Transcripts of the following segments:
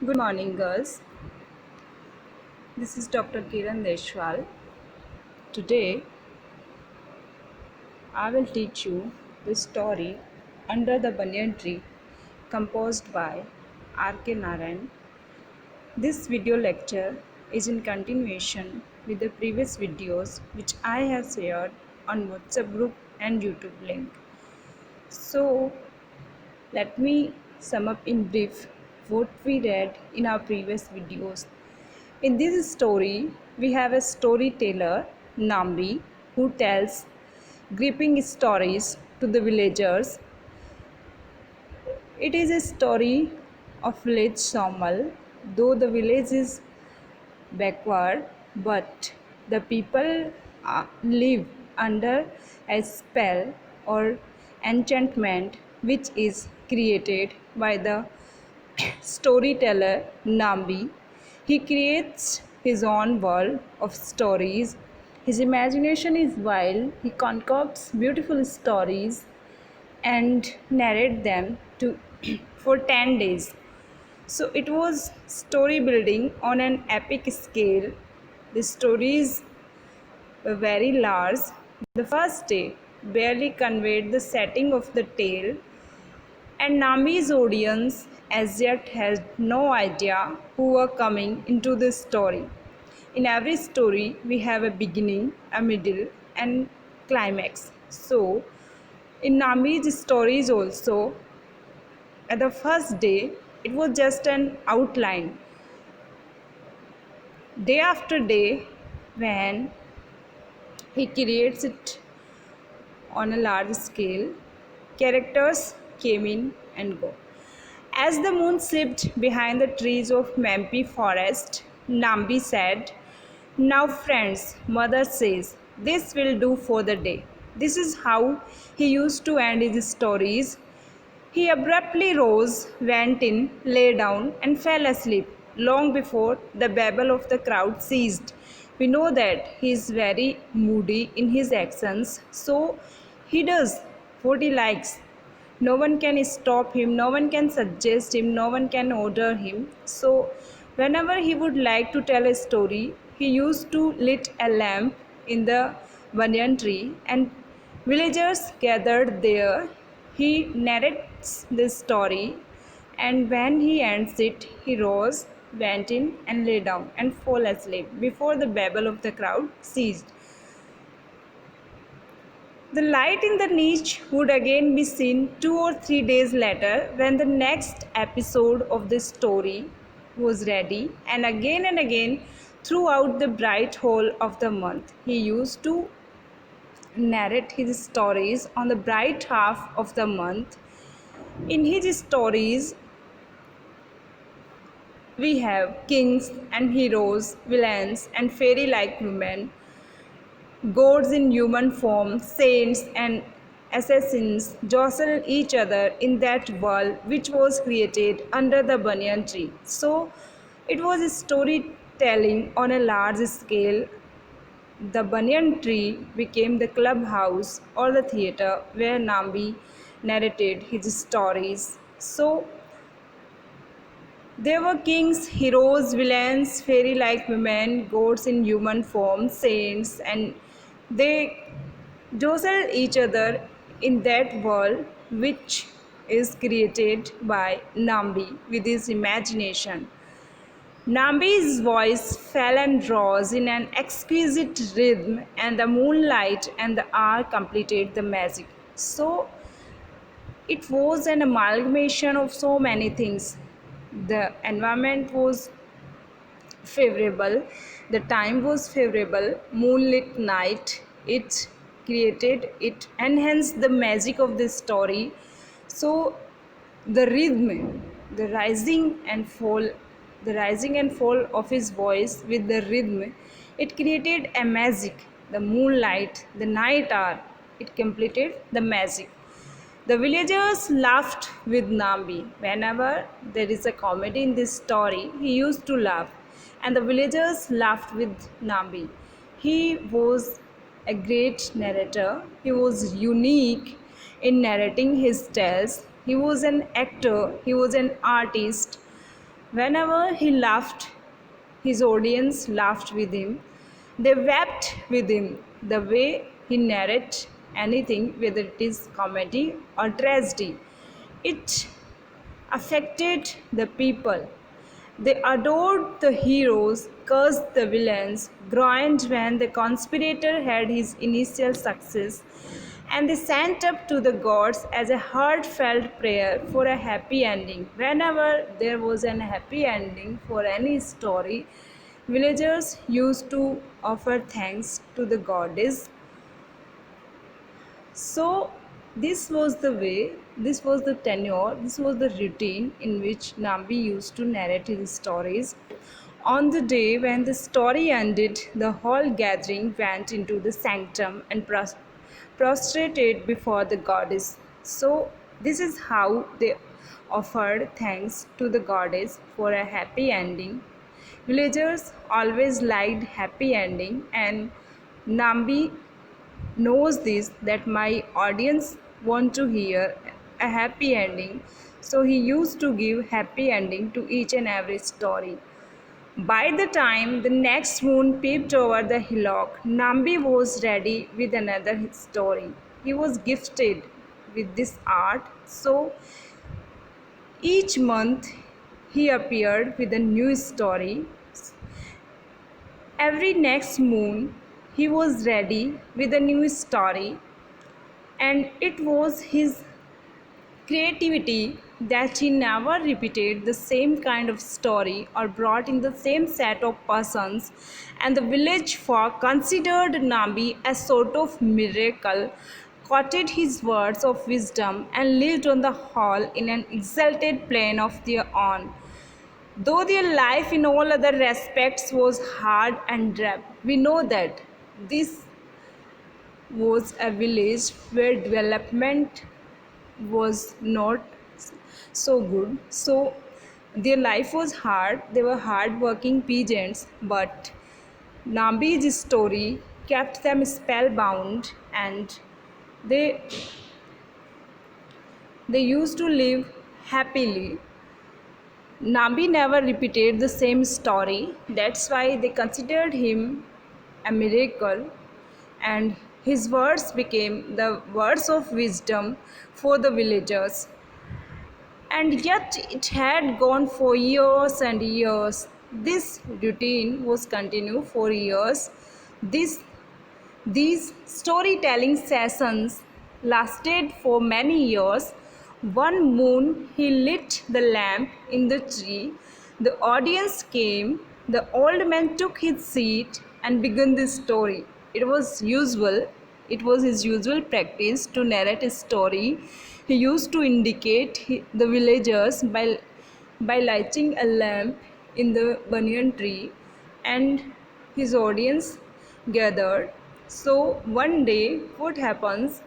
Good morning, girls. This is Dr. Kiran Deshwal. Today, I will teach you the story Under the Banyan Tree, composed by R.K. Narayan. This video lecture is in continuation with the previous videos which I have shared on WhatsApp group and YouTube link. So, let me sum up in brief what we read in our previous videos. In this story, we have a storyteller, Nambi, who tells gripping stories to the villagers. It is a story of village Somal, though the village is backward, but the people live under a spell or enchantment which is created by the storyteller Nambi. He creates his own world of stories. His imagination is wild. He concocts beautiful stories and narrate them to for 10 days. So it was story building on an epic scale. The stories were very large. The first day barely conveyed the setting of the tale, and Nami's audience as yet had no idea who were coming into this story. In every story, we have a beginning, a middle, and climax. So, in Nami's stories also, at the first day, it was just an outline. Day after day, when he creates it on a large scale, characters came in and go. As the moon slipped behind the trees of Mampi forest, Nambi said, "Now, friends, mother says, this will do for the day." This is how he used to end his stories. He abruptly rose, went in, lay down, and fell asleep long before the babble of the crowd ceased. We know that he is very moody in his actions, so he does what he likes. No one can stop him, no one can suggest him, no one can order him. So, whenever he would like to tell a story, he used to lit a lamp in the banyan tree and villagers gathered there. He narrates this story, and when he ends it, he rose, went in, and lay down and fell asleep before the babble of the crowd ceased. The light in the niche would again be seen 2 or 3 days later when the next episode of the story was ready, and again throughout the bright whole of the month. He used to narrate his stories on the bright half of the month. In his stories, we have kings and heroes, villains and fairy like women, gods in human form, saints and assassins jostle each other in that world which was created under the banyan tree. So, it was storytelling on a large scale. The banyan tree became the clubhouse or the theatre where Nambi narrated his stories. So, there were kings, heroes, villains, fairy like women, gods in human form, saints, and they jostle each other in that world which is created by Nambi with his imagination. Nambi's voice fell and rose in an exquisite rhythm, and the moonlight and the hour completed the magic. So, it was an amalgamation of so many things. The environment was favorable, the time was favorable, moonlit night, it enhanced the magic of this story. So the rhythm, the rising and fall, the rising and fall of his voice with the rhythm, it created a magic. The moonlight, the night hour, it completed the magic. The villagers laughed with Nambi. Whenever there is a comedy in this story, he used to laugh, and the villagers laughed with Nambi. He was a great narrator, he was unique in narrating his tales, he was an actor, he was an artist. Whenever he laughed, his audience laughed with him. They wept with him. The way he narrates anything, whether it is comedy or tragedy, it affected the people. They adored the heroes, cursed the villains, groaned when the conspirator had his initial success, and they sent up to the gods as a heartfelt prayer for a happy ending. Whenever there was an happy ending for any story, villagers used to offer thanks to the goddess. So, this was the way, this was the tenure, this was the routine in which Nambi used to narrate his stories. On the day when the story ended, the whole gathering went into the sanctum and prostrated before the goddess. So, this is how they offered thanks to the goddess for a happy ending. Villagers always liked happy ending, and Nambi knows this, that my audience want to hear a happy ending, so he used to give happy ending to each and every story. By the time the next moon peeped over the hillock, Nambi was ready with another story. He was gifted with this art, so each month he appeared with a new story. Every next moon he was ready with a new story, and it was his creativity that he never repeated the same kind of story or brought in the same set of persons, and the village folk considered Nambi a sort of miracle, quoted his words of wisdom, and lived on the whole in an exalted plane of their own. Though their life in all other respects was hard and drab, we know that this was a village where development was not so good. So their life was hard. They were hard working peasants, but Nambi's story kept them spellbound, and they they used to live happily. Nambi never repeated the same story. That's why they considered him a miracle, and his words became the words of wisdom for the villagers. And yet it had gone for years and years. This routine was continued for years. This these storytelling sessions lasted for many years. One moon he lit the lamp in the tree. The audience came. The old man took his seat and began the story. It was his usual practice to narrate a story. He used to indicate the villagers by lighting a lamp in the banyan tree, and his audience gathered. So one day, what happens?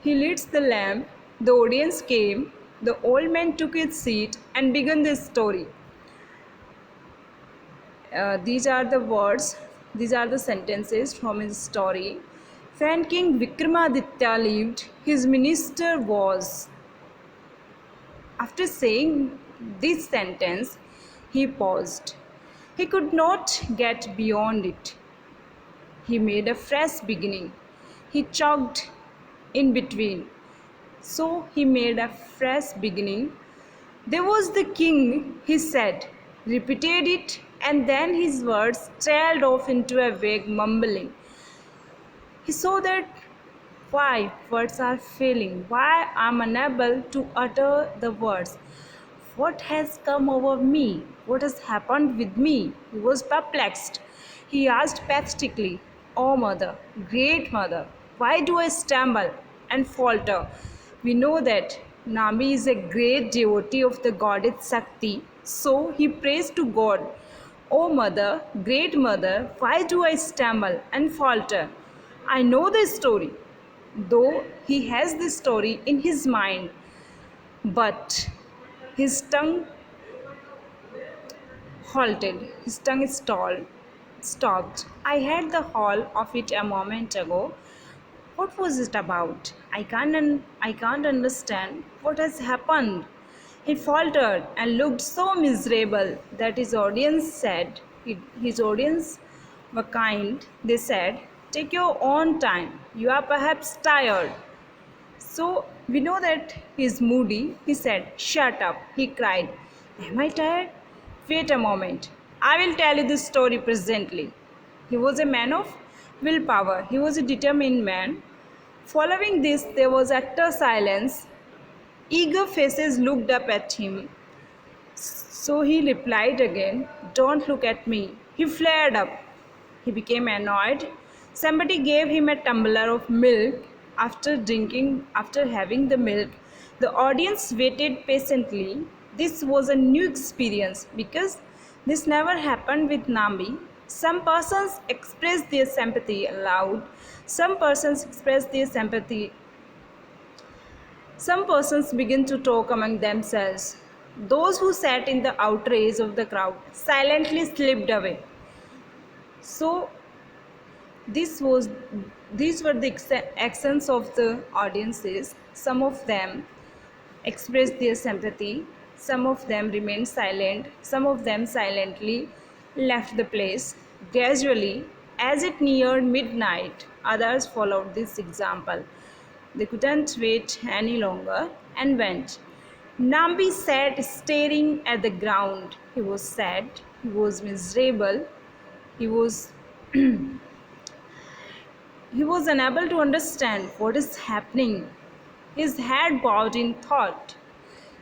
He lights the lamp, the audience came, the old man took his seat and began the story. These are the words, these are the sentences from his story. When King Vikramaditya lived, his minister was. After saying this sentence, he paused. He could not get beyond it. He made a fresh beginning. He choked in between. So he made a fresh beginning. There was the king, he said, repeated it, and then his words trailed off into a vague mumbling. He saw that why words are failing, why I am unable to utter the words. What has come over me? What has happened with me? He was perplexed. He asked pathetically, "Oh, mother, great mother, why do I stumble and falter?" We know that Nami is a great devotee of the goddess Shakti, so he prays to God, "Oh, mother, great mother, why do I stumble and falter? I know the story," though he has the story in his mind, but his tongue halted, his tongue stopped. I had the whole of it a moment ago. What was it about? I can't understand what has happened. He faltered and looked so miserable that his audience were kind. They said, "Take your own time. You are perhaps tired." So we know that he is moody. He said, "Shut up," he cried. "Am I tired? Wait a moment. I will tell you the story presently." He was a man of willpower. He was a determined man. Following this, there was utter silence. Eager faces looked up at him. So he replied again, "Don't look at me." He flared up. He became annoyed. Somebody gave him a tumbler of milk. After having the milk, the audience waited patiently. This was a new experience because this never happened with Nambi. Some persons expressed their sympathy aloud. Some persons expressed their sympathy Some persons begin to talk among themselves. Those who sat in the outrace of the crowd silently slipped away. So this was these were the accents of the audiences. Some of them expressed their sympathy, some of them remained silent, some of them silently left the place. Gradually, as it neared midnight, others followed this example. They couldn't wait any longer and went. Nambi sat staring at the ground. He was sad, he was miserable, he was he was unable to understand what is happening. His head bowed in thought.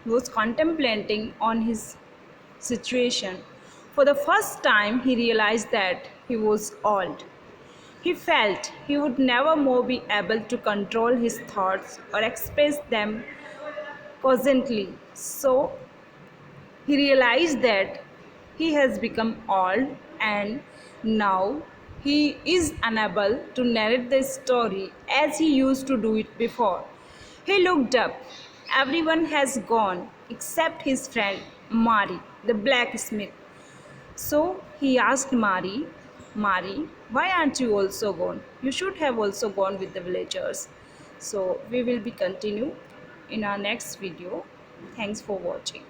He was contemplating on his situation. For the first time, he realized that he was old. He felt he would never more be able to control his thoughts or express them cogently. So he realized that he has become old and now he is unable to narrate the story as he used to do it before. He looked up. Everyone has gone except his friend Mari, the blacksmith. So he asked Mari, why aren't you also gone? You should have also gone with the villagers. So we will be continue in our next video. Thanks for watching.